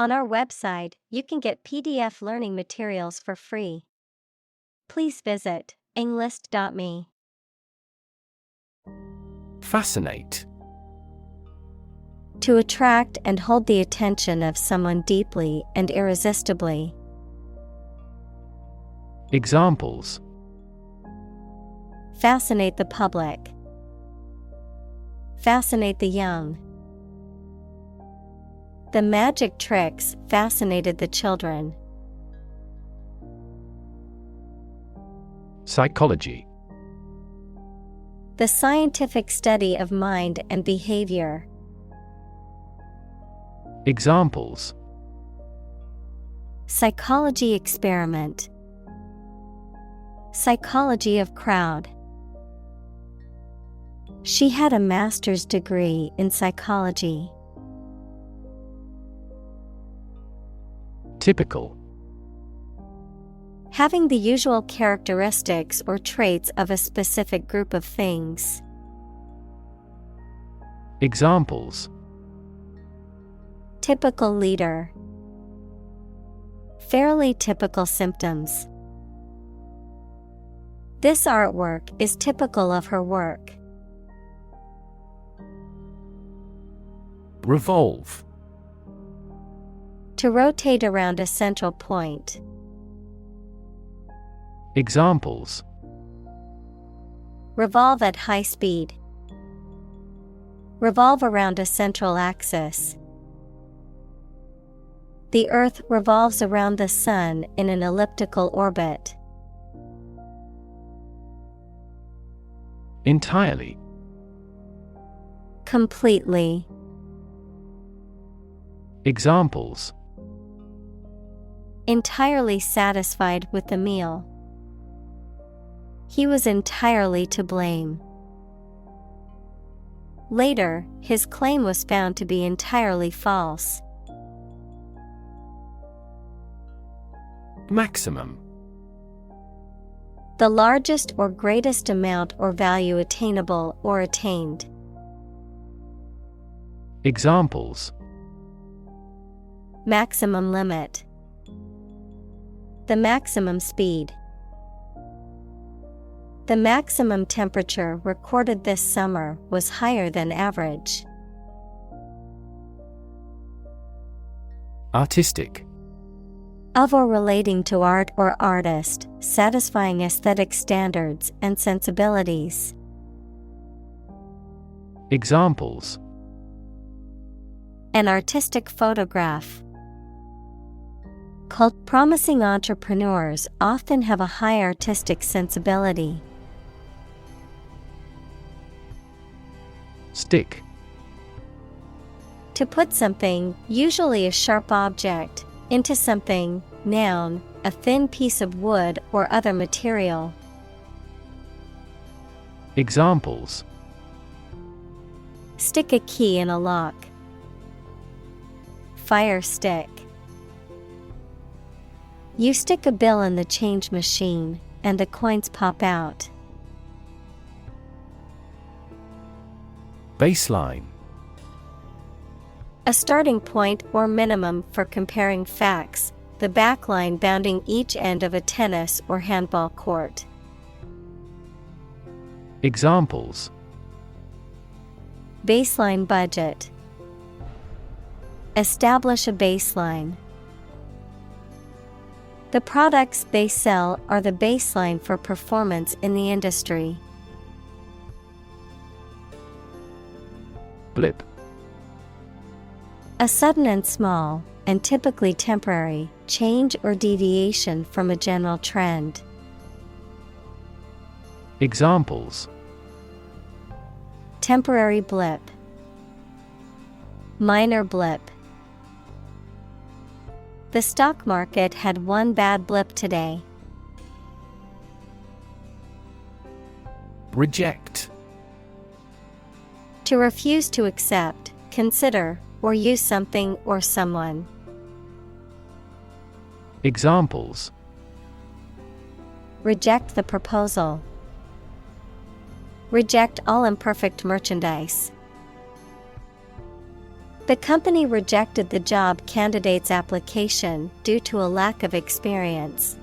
On our website, you can get PDF learning materials for free. Please visit englist.me. Fascinate. To attract and hold the attention of someone deeply and irresistibly. Examples: Fascinate the public. Fascinate the young. The magic tricks fascinated the children. Psychology. The scientific study of mind and behavior. Examples: Psychology experiment. Psychology of crowd. She had a master's degree in psychology. Typical. Having the usual characteristics or traits of a specific group of things. Examples: Typical leader. Fairly typical symptoms. This artwork is typical of her work. Revolve. To rotate around a central point. Examples: Revolve at high speed. Revolve around a central axis. The Earth revolves around the Sun in an elliptical orbit. Entirely. Completely. Examples: Entirely satisfied with the meal. He was entirely to blame. Later, his claim was found to be entirely false. Maximum. The largest or greatest amount or value attainable or attained. Examples: Maximum limit. The maximum speed. The maximum temperature recorded this summer was higher than average. Artistic. Of or relating to art or artist, satisfying aesthetic standards and sensibilities. Examples: An artistic photograph. Promising entrepreneurs often have a high artistic sensibility. Stick. To put something, usually a sharp object, into something, noun, a thin piece of wood or other material. Examples: Stick a key in a lock. Fire stick. You stick a bill in the change machine, and the coins pop out. Baseline. A starting point or minimum for comparing facts, the backline bounding each end of a tennis or handball court. Examples: Baseline budget. Establish a baseline. The products they sell are the baseline for performance in the industry. Blip. A sudden and small, and typically temporary, change or deviation from a general trend. Examples: Temporary blip. Minor blip. The stock market had one bad blip today. Reject. To refuse to accept, consider, or use something or someone. Examples: Reject the proposal. Reject all imperfect merchandise. The company rejected the job candidate's application due to a lack of experience.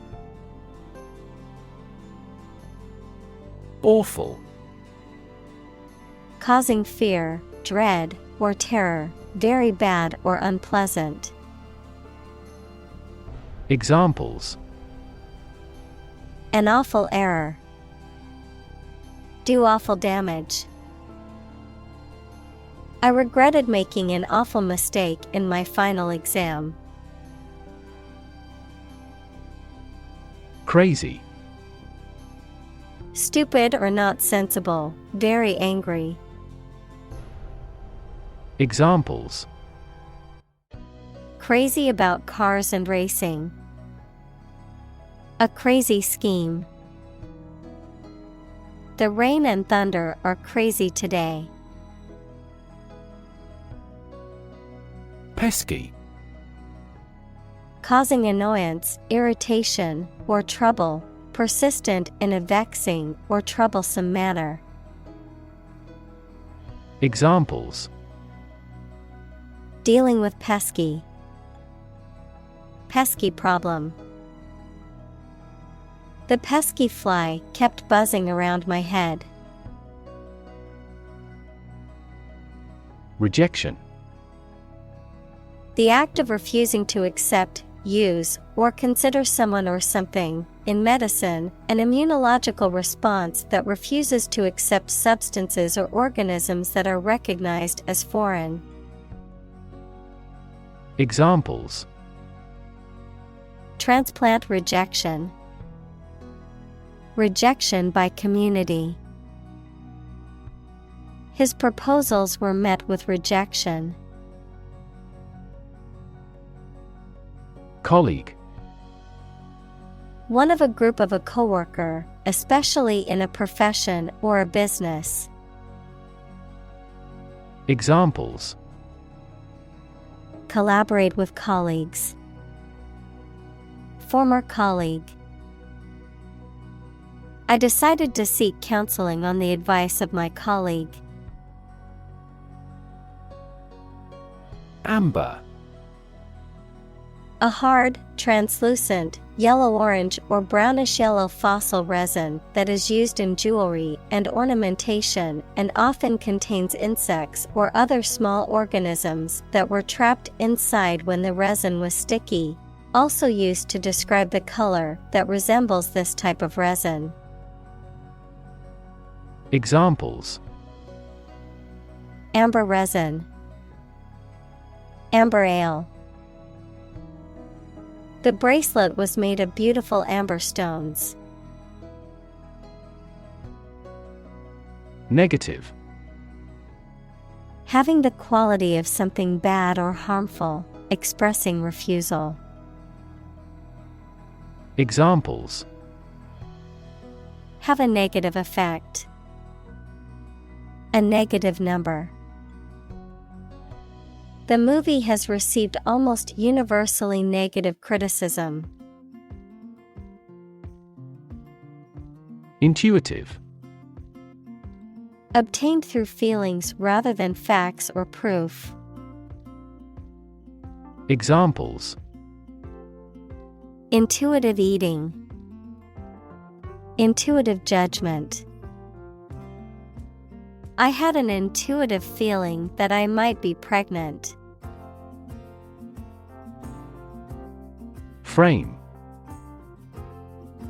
Awful. Causing fear, dread, or terror, very bad or unpleasant. Examples: An awful error. Do awful damage. I regretted making an awful mistake in my final exam. Crazy. Stupid or not sensible, very angry. Examples: Crazy about cars and racing. A crazy scheme. The rain and thunder are crazy today. Pesky. Causing annoyance, irritation, or trouble, persistent in a vexing or troublesome manner. Examples: Dealing with pesky. Pesky problem. The pesky fly kept buzzing around my head. Rejection. The act of refusing to accept, use, or consider someone or something. In medicine, an immunological response that refuses to accept substances or organisms that are recognized as foreign. Examples: Transplant rejection. Rejection by community. His proposals were met with rejection. Colleague. One of a group of a coworker, especially in a profession or a business. Examples: Collaborate with colleagues. Former colleague. I decided to seek counseling on the advice of my colleague. Amber. A hard, translucent, yellow-orange or brownish-yellow fossil resin that is used in jewelry and ornamentation and often contains insects or other small organisms that were trapped inside when the resin was sticky, also used to describe the color that resembles this type of resin. Examples: Amber resin. Amber ale. The bracelet was made of beautiful amber stones. Negative. Having the quality of something bad or harmful, expressing refusal. Examples: Have a negative effect. A negative number. The movie has received almost universally negative criticism. Intuitive. Obtained through feelings rather than facts or proof. Examples: Intuitive eating. Intuitive judgment. I had an intuitive feeling that I might be pregnant. Frame.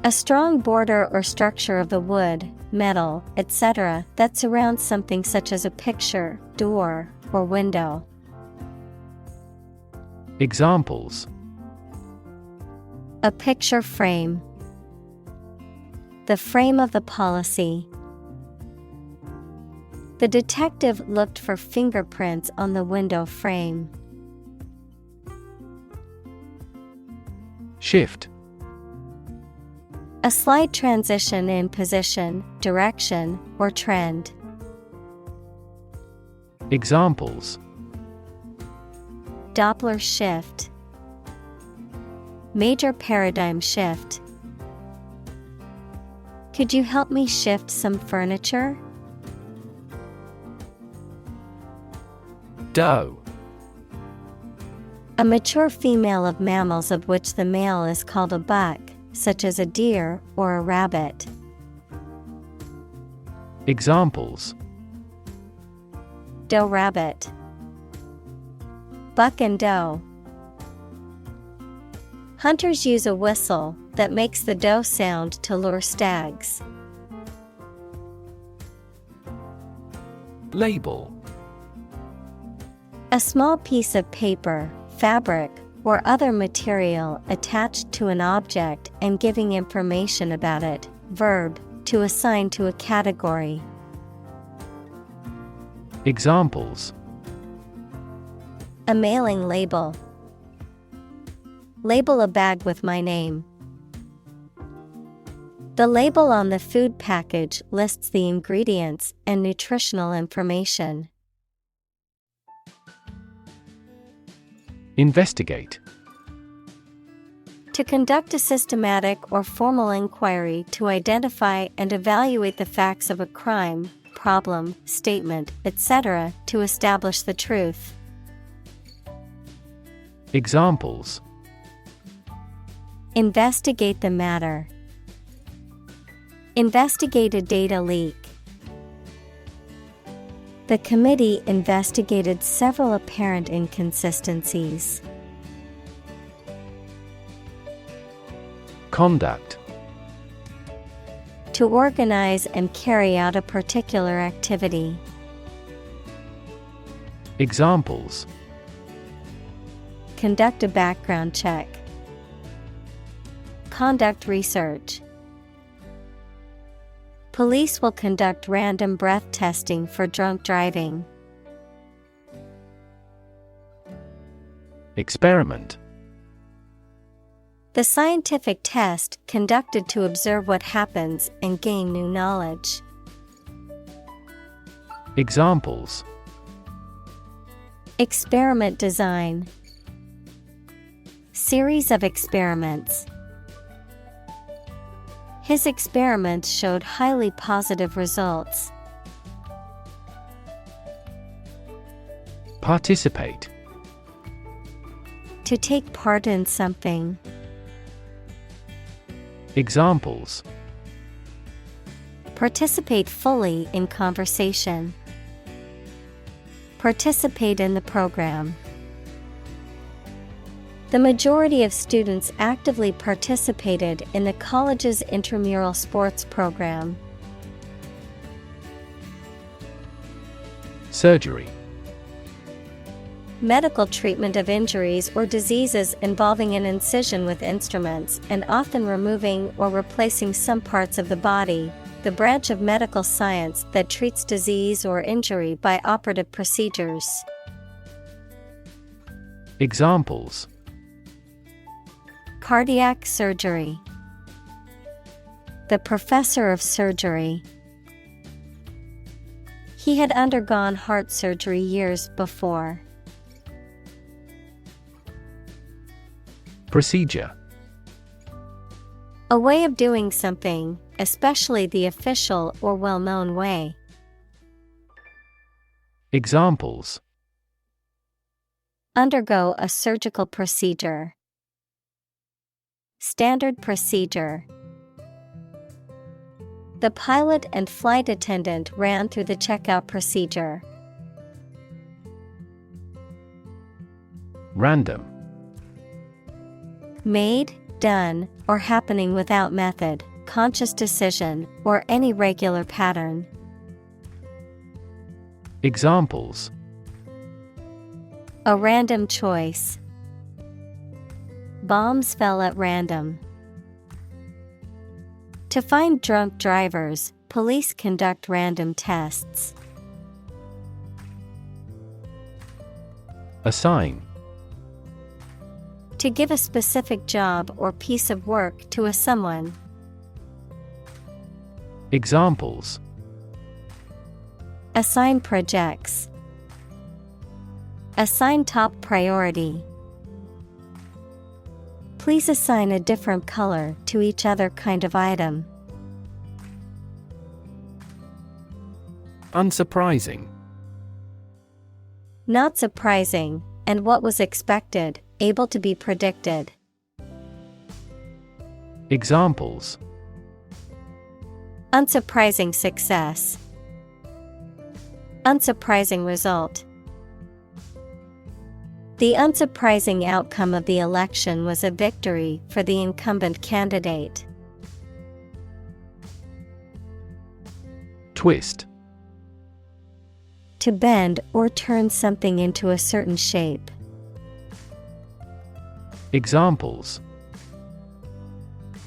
A strong border or structure of the wood, metal, etc. that surrounds something such as a picture, door, or window. Examples: A picture frame. The frame of the policy. The detective looked for fingerprints on the window frame. Shift. A slight transition in position, direction, or trend. Examples: Doppler shift. Major paradigm shift. Could you help me shift some furniture? Dough. A mature female of mammals of which the male is called a buck, such as a deer or a rabbit. Examples: Doe rabbit. Buck and doe. Hunters use a whistle that makes the doe sound to lure stags. Label: A small piece of paper, fabric, or other material attached to an object and giving information about it. Verb, to assign to a category. Examples: A mailing label. Label a bag with my name. The label on the food package lists the ingredients and nutritional information. Investigate: To conduct a systematic or formal inquiry to identify and evaluate the facts of a crime, problem, statement, etc., to establish the truth. Examples: Investigate the matter. Investigate a data leak. The committee investigated several apparent inconsistencies. Conduct: To organize and carry out a particular activity. Examples: Conduct a background check. Conduct research. Police will conduct random breath testing for drunk driving. Experiment: The scientific test conducted to observe what happens and gain new knowledge. Examples: Experiment design. Series of experiments. His experiments showed highly positive results. Participate: To take part in something. Examples: Participate fully in conversation. Participate in the program. The majority of students actively participated in the college's intramural sports program. Surgery: Medical treatment of injuries or diseases involving an incision with instruments and often removing or replacing some parts of the body, the branch of medical science that treats disease or injury by operative procedures. Examples: Cardiac surgery. The professor of surgery. He had undergone heart surgery years before. Procedure: A way of doing something, especially the official or well-known way. Examples: Undergo a surgical procedure. Standard procedure. The pilot and flight attendant ran through the checkout procedure. Random: Made, done, or happening without method, conscious decision, or any regular pattern. Examples: A random choice. Bombs fell at random. To find drunk drivers, police conduct random tests. Assign: To give a specific job or piece of work to a someone. Examples: Assign projects. Assign top priority. Please assign a different color to each other kind of item. Unsurprising: Not surprising, and what was expected, able to be predicted. Examples: Unsurprising success. Unsurprising result. The unsurprising outcome of the election was a victory for the incumbent candidate. Twist. To bend or turn something into a certain shape. Examples: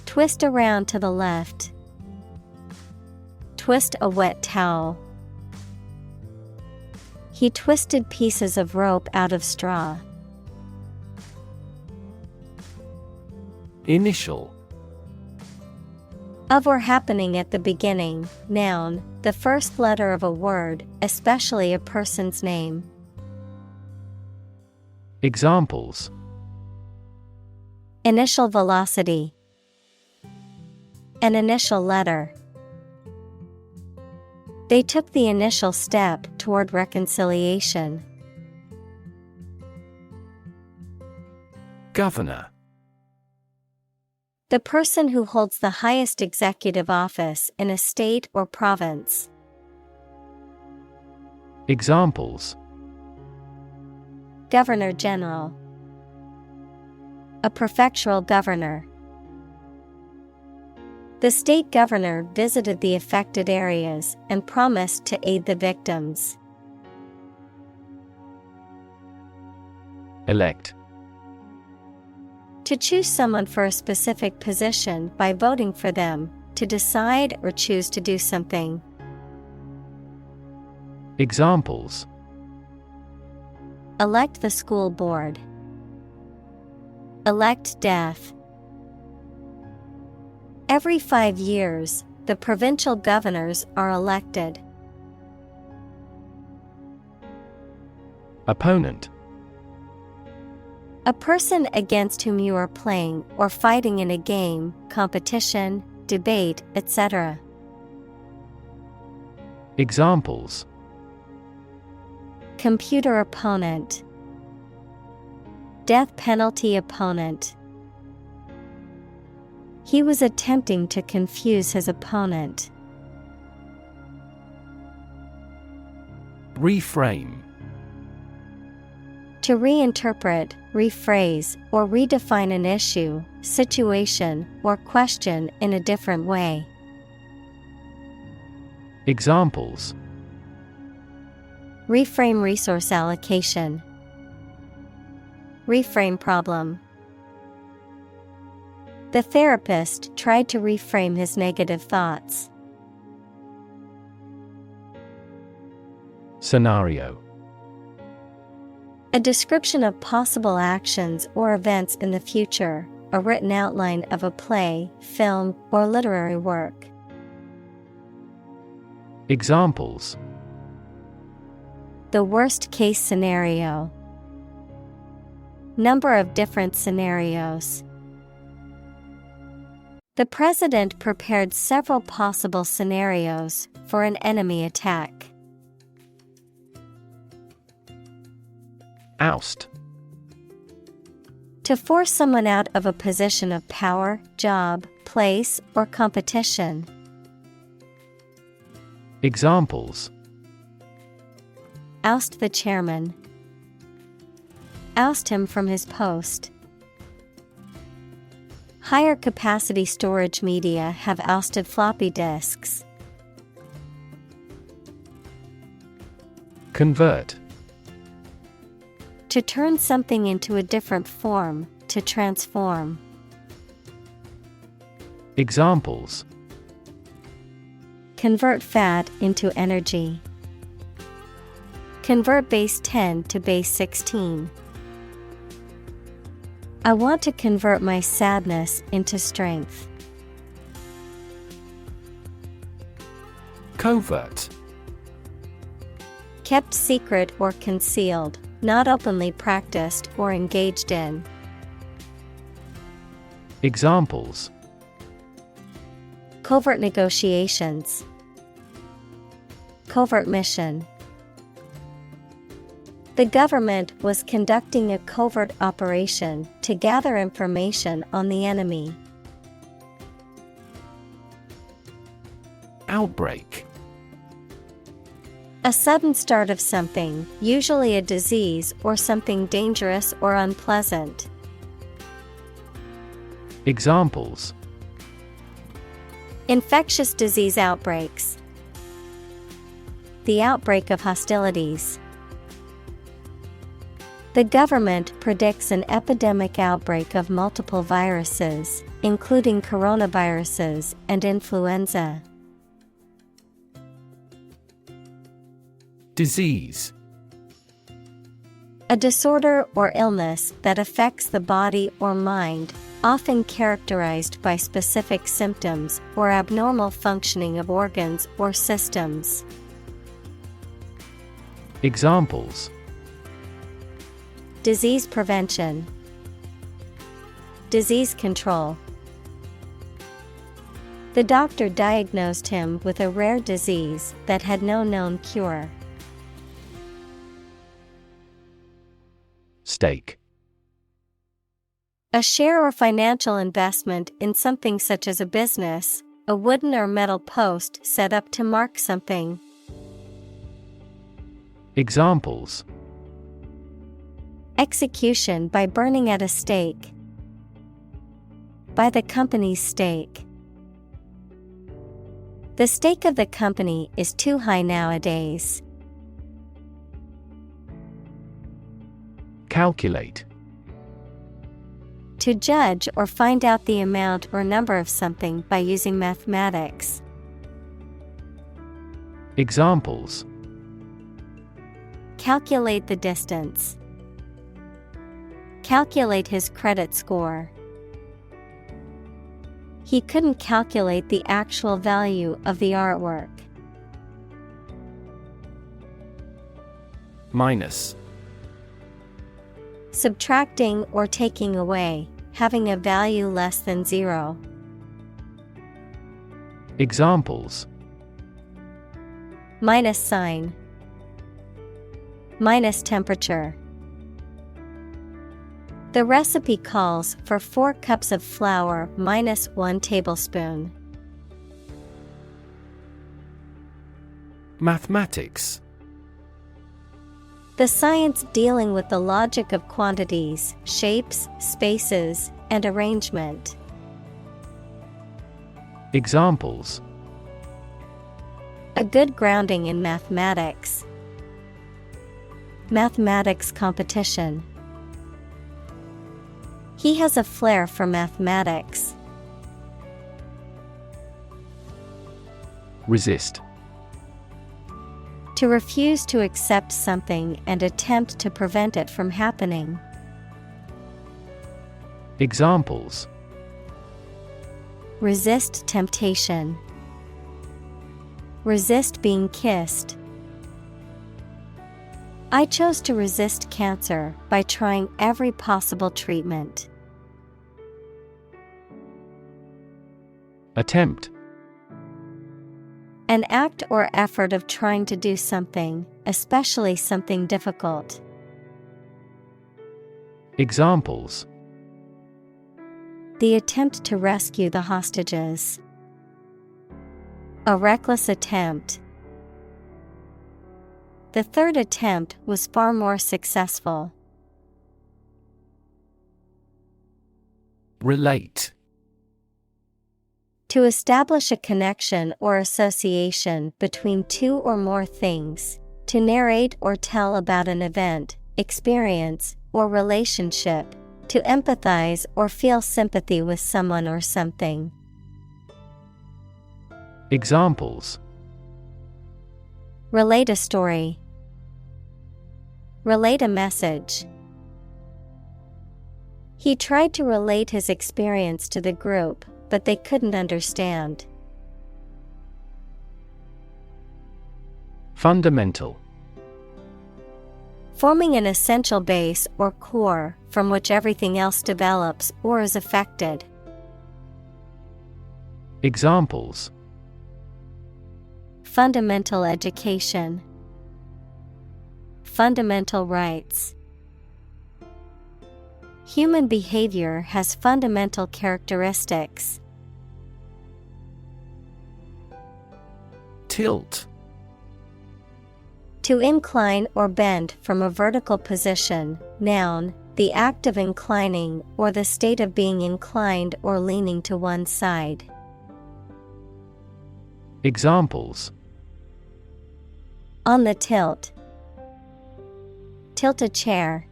Twist around to the left. Twist a wet towel. He twisted pieces of rope out of straw. Initial. Of or happening at the beginning, noun, the first letter of a word, especially a person's name. Examples: Initial velocity. An initial letter. They took the initial step toward reconciliation. Governor. The person who holds the highest executive office in a state or province. Examples: Governor General. A prefectural governor. The state governor visited the affected areas and promised to aid the victims. Elect. To choose someone for a specific position by voting for them, to decide or choose to do something. Examples: Elect the school board. Elect death. Every 5 years, the provincial governors are elected. Opponent. A person against whom you are playing or fighting in a game, competition, debate, etc. Examples: Computer opponent. Death penalty opponent. He was attempting to confuse his opponent. Reframe. To reinterpret, rephrase, or redefine an issue, situation, or question in a different way. Examples: Reframe resource allocation. Reframe problem. The therapist tried to reframe his negative thoughts. Scenario. A description of possible actions or events in the future, a written outline of a play, film, or literary work. Examples: The worst case scenario. Number of different scenarios. The president prepared several possible scenarios for an enemy attack. Oust. To force someone out of a position of power, job, place, or competition. Examples: Oust the chairman. Oust him from his post. Higher capacity storage media have ousted floppy disks. Convert. To turn something into a different form, to transform. Examples: Convert fat into energy. Convert base 10 to base 16. I want to convert my sadness into strength. Covert. Kept secret or concealed, not openly practiced or engaged in. Examples: Covert negotiations. Covert mission. The government was conducting a covert operation to gather information on the enemy. Outbreak. A sudden start of something, usually a disease or something dangerous or unpleasant. Examples: infectious disease outbreaks, the outbreak of hostilities. The government predicts an epidemic outbreak of multiple viruses, including coronaviruses and influenza. Disease. A disorder or illness that affects the body or mind, often characterized by specific symptoms or abnormal functioning of organs or systems. Examples: disease prevention, disease control. The doctor diagnosed him with a rare disease that had no known cure. Stake. A share or financial investment in something such as a business, a wooden or metal post set up to mark something. Examples: execution by burning at a stake, by the company's stake. The stake of the company is too high nowadays. Calculate. To judge or find out the amount or number of something by using mathematics. Examples: calculate the distance, calculate his credit score. He couldn't calculate the actual value of the artwork. Minus. Subtracting or taking away, having a value less than zero. Examples: minus sign, minus temperature. The recipe calls for 4 cups of flour minus 1 tablespoon. Mathematics. The science dealing with the logic of quantities, shapes, spaces, and arrangement. Examples: a good grounding in mathematics. Mathematics competition. He has a flair for mathematics. Resist. To refuse to accept something and attempt to prevent it from happening. Examples: resist temptation, resist being kissed. I chose to resist cancer by trying every possible treatment. Attempt. An act or effort of trying to do something, especially something difficult. Examples: the attempt to rescue the hostages. A reckless attempt. The third attempt was far more successful. Relate. To establish a connection or association between two or more things, to narrate or tell about an event, experience, or relationship, to empathize or feel sympathy with someone or something. Examples: relate a story, relate a message. He tried to relate his experience to the group, but they couldn't understand. Fundamental. Forming an essential base or core from which everything else develops or is affected. Examples: fundamental education, fundamental rights. Human behavior has fundamental characteristics. Tilt. To incline or bend from a vertical position. Noun, the act of inclining or the state of being inclined or leaning to one side. Examples: On the tilt. Tilt a chair.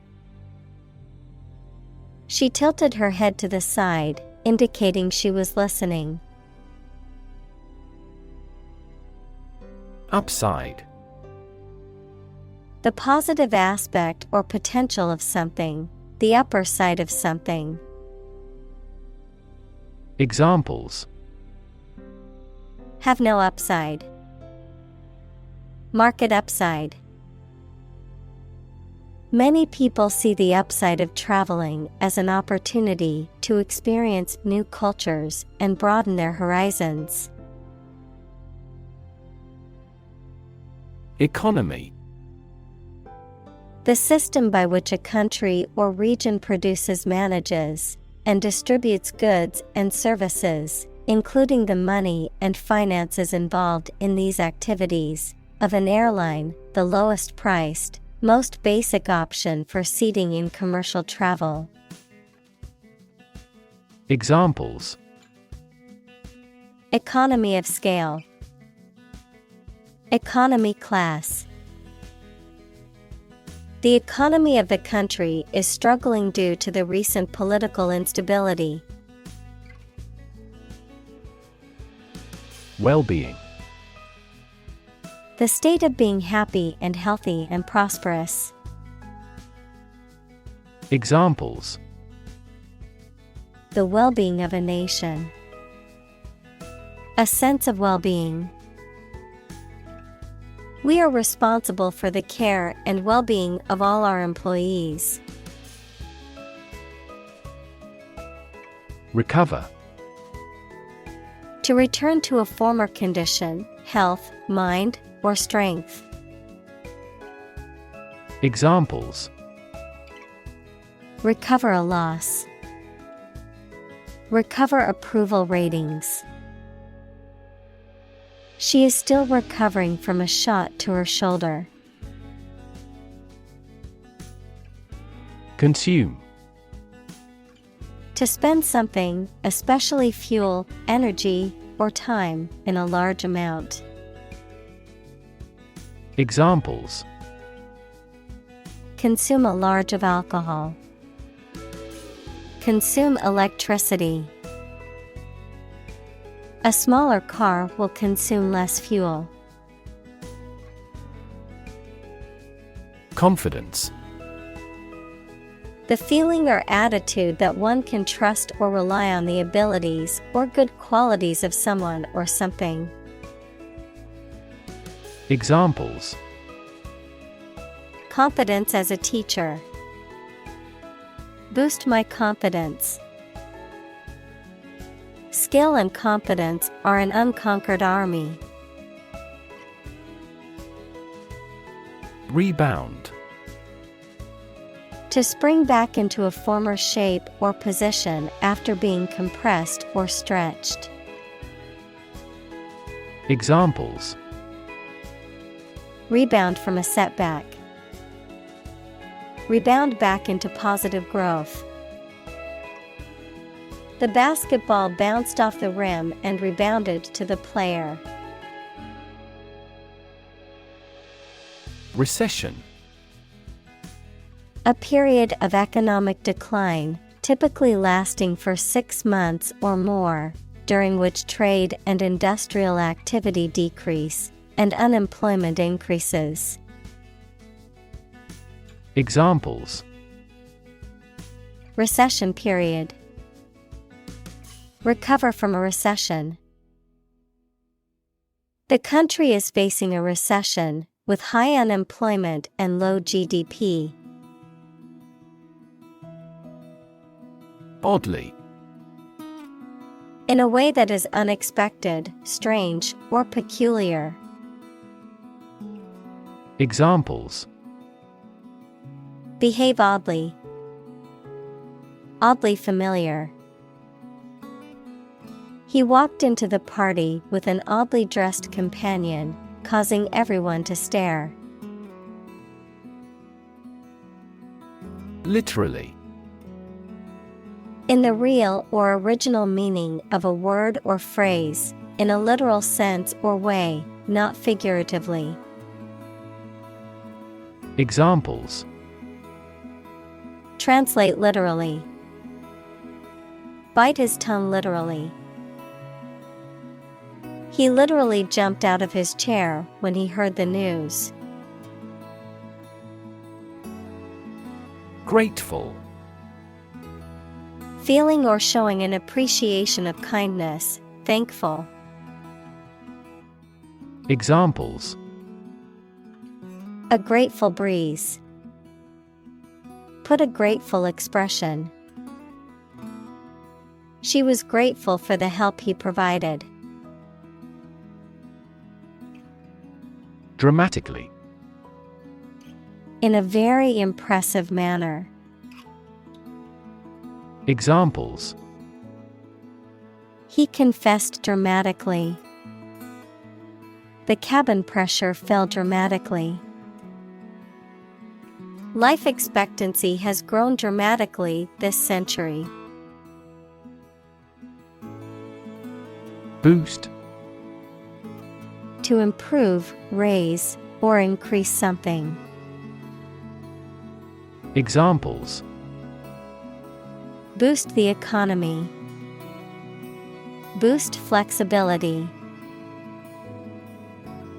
She tilted her head to the side, indicating she was listening. Upside. The positive aspect or potential of something, the upper side of something. Examples: Have no upside. Market upside. Many people see the upside of traveling as an opportunity to experience new cultures and broaden their horizons. Economy. The system by which a country or region produces, manages, and distributes goods and services, including the money and finances involved in these activities, of an airline, the lowest priced, most basic option for seating in commercial travel. Examples: Economy of scale. Economy class. The economy of the country is struggling due to the recent political instability. Well-being. The state of being happy and healthy and prosperous. Examples: The well-being of a nation. A sense of well-being. We are responsible for the care and well-being of all our employees. Recover. To return to a former condition, health, mind, or strength. Examples: Recover a loss. Recover approval ratings. She is still recovering from a shot to her shoulder. Consume. To spend something, especially fuel, energy, or time, in a large amount. Examples: Consume a large of alcohol. Consume electricity. A smaller car will consume less fuel. Confidence. The feeling or attitude that one can trust or rely on the abilities or good qualities of someone or something. Examples: Confidence as a teacher. Boost my confidence. Skill and confidence are an unconquered army. Rebound. To spring back into a former shape or position after being compressed or stretched. Examples: Rebound from a setback. Rebound back into positive growth. The basketball bounced off the rim and rebounded to the player. Recession. A period of economic decline, typically lasting for 6 months or more, during which trade and industrial activity decrease, and unemployment increases. Examples: Recession period. Recover from a recession. The country is facing a recession, with high unemployment and low GDP. Oddly. In a way that is unexpected, strange, or peculiar. Examples: Behave oddly. Oddly familiar. He walked into the party with an oddly dressed companion, causing everyone to stare. Literally. In the real or original meaning of a word or phrase, in a literal sense or way, not figuratively. Examples. Translate literally. Bite his tongue literally. He literally jumped out of his chair when he heard the news. Grateful. Feeling or showing an appreciation of kindness, thankful. Examples. A grateful breeze. Put a grateful expression. She was grateful for the help he provided. Dramatically. In a very impressive manner. Examples. He confessed dramatically. The cabin pressure fell dramatically. Life expectancy has grown dramatically this century. Boost. To improve, raise, or increase something. Examples. Boost the economy. Boost flexibility.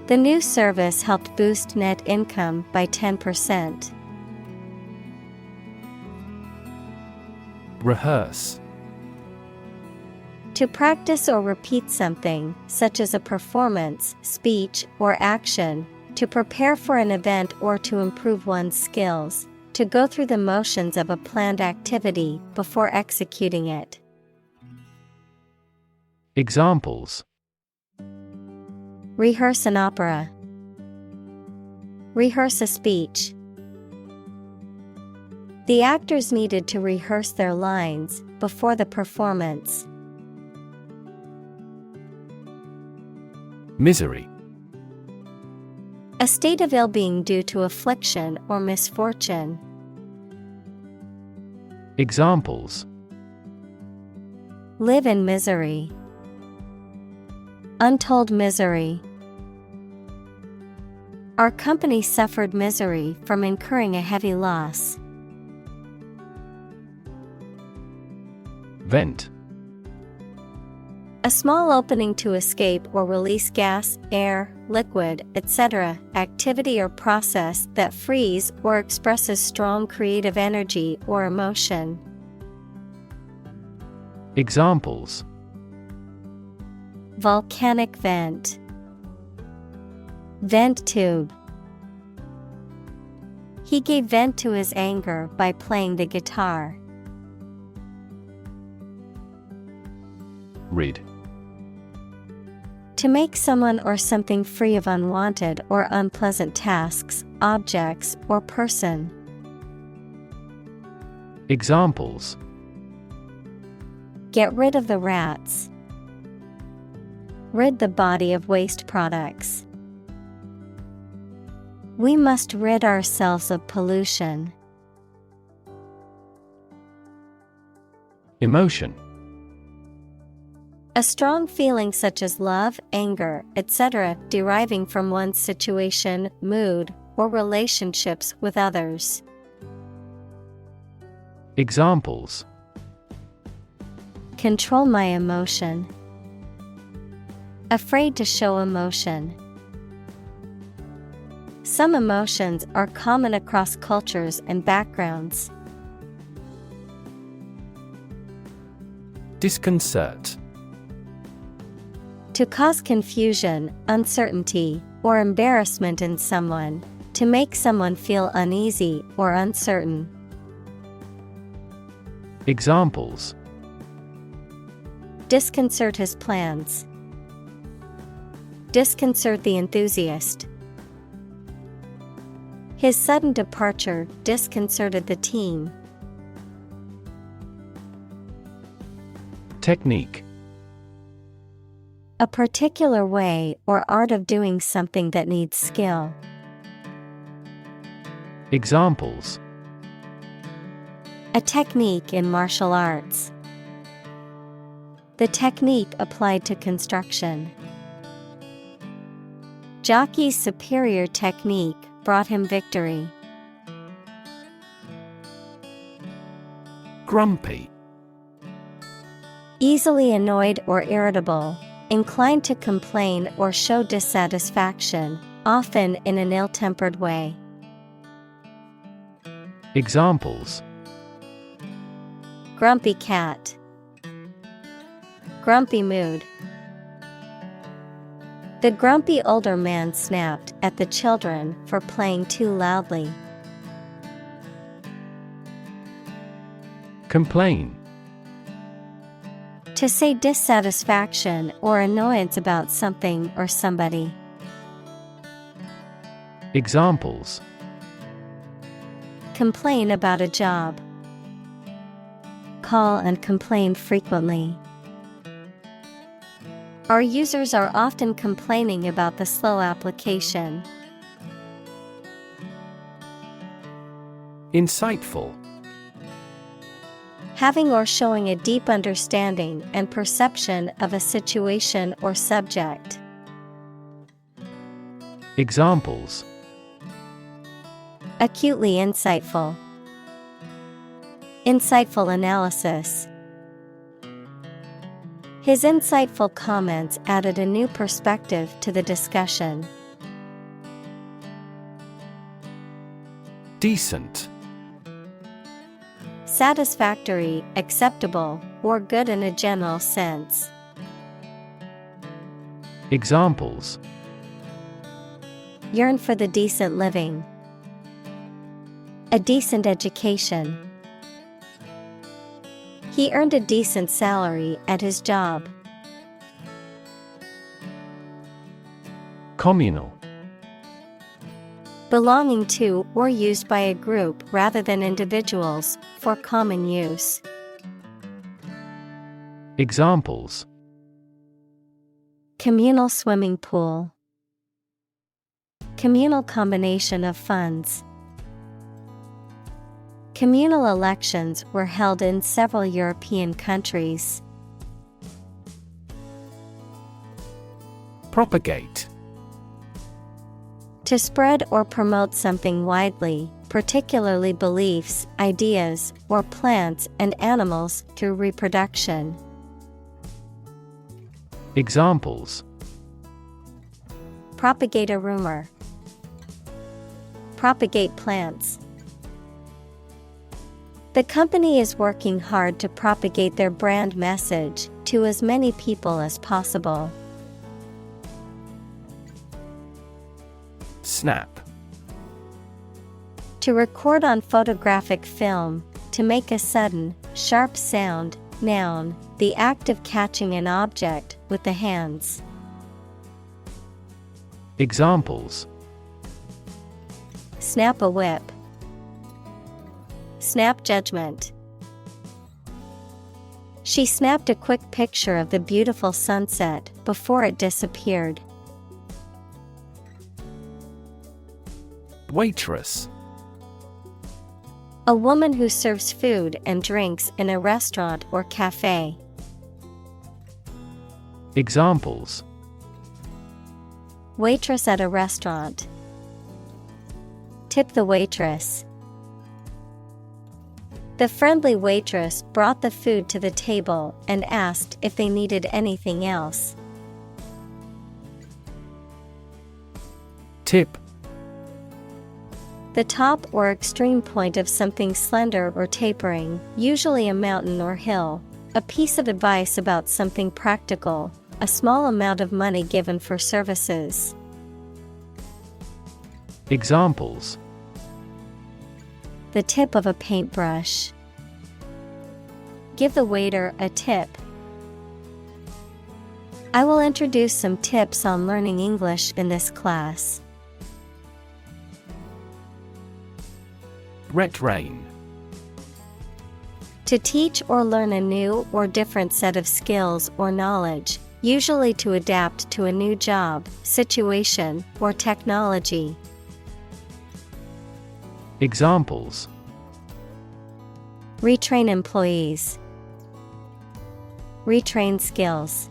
The new service helped boost net income by 10%. Rehearse. To practice or repeat something, such as a performance, speech, or action, to prepare for an event or to improve one's skills, to go through the motions of a planned activity before executing it. Examples. Rehearse an opera. Rehearse a speech. The actors needed to rehearse their lines before the performance. Misery. A state of ill-being due to affliction or misfortune. Examples. Live in misery. Untold misery. Our company suffered misery from incurring a heavy loss. Vent. A small opening to escape or release gas, air, liquid, etc., activity or process that frees or expresses strong creative energy or emotion. Examples. Volcanic vent. Vent tube. He gave vent to his anger by playing the guitar. Rid. To make someone or something free of unwanted or unpleasant tasks, objects, or person. Examples. Get rid of the rats. Rid the body of waste products. We must rid ourselves of pollution. Emotion. A strong feeling such as love, anger, etc., deriving from one's situation, mood, or relationships with others. Examples. Control my emotion. Afraid to show emotion. Some emotions are common across cultures and backgrounds. Disconcert. To cause confusion, uncertainty, or embarrassment in someone, to make someone feel uneasy or uncertain. Examples. Disconcert his plans. Disconcert the enthusiast. His sudden departure disconcerted the team. Technique. A particular way or art of doing something that needs skill. Examples. A technique in martial arts. The technique applied to construction. Jockey's superior technique brought him victory. Grumpy. Easily annoyed or irritable, inclined to complain or show dissatisfaction, often in an ill-tempered way. Examples. Grumpy cat. Grumpy mood. The grumpy older man snapped at the children for playing too loudly. Complain. To say dissatisfaction or annoyance about something or somebody. Examples. Complain about a job. Call and complain frequently. Our users are often complaining about the slow application. Insightful. Having or showing a deep understanding and perception of a situation or subject. Examples. Acutely insightful. Insightful analysis. His insightful comments added a new perspective to the discussion. Decent. Satisfactory, acceptable, or good in a general sense. Examples. Yearn for the decent living. A decent education. He earned a decent salary at his job. Communal. Belonging to or used by a group rather than individuals, for common use. Examples. Communal swimming pool. Communal combination of funds. Communal elections were held in several European countries. Propagate. To spread or promote something widely, particularly beliefs, ideas, or plants and animals through reproduction. Examples. Propagate a rumor. Propagate plants. The company is working hard to propagate their brand message to as many people as possible. Snap. To record on photographic film, to make a sudden, sharp sound. Noun, the act of catching an object with the hands. Examples. Snap a whip. Snap judgment. She snapped a quick picture of the beautiful sunset before it disappeared. Waitress. A woman who serves food and drinks in a restaurant or cafe. Examples. Waitress at a restaurant. Tip the waitress. The friendly waitress brought the food to the table and asked if they needed anything else. Tip. The top or extreme point of something slender or tapering, usually a mountain or hill. A piece of advice about something practical, a small amount of money given for services. Examples. The tip of a paintbrush. Give the waiter a tip. I will introduce some tips on learning English in this class. Retrain. To teach or learn a new or different set of skills or knowledge, usually to adapt to a new job, situation, or technology. Examples: Retrain employees. Retrain skills.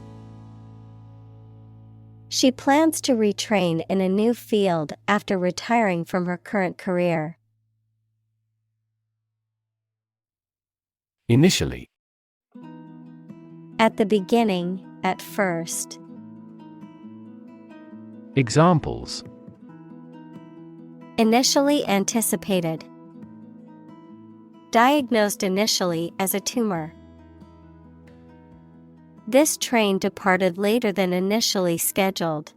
She plans to retrain in a new field after retiring from her current career. Initially. At the beginning, at first. Examples: Initially anticipated. Diagnosed initially as a tumor. This train departed later than initially scheduled.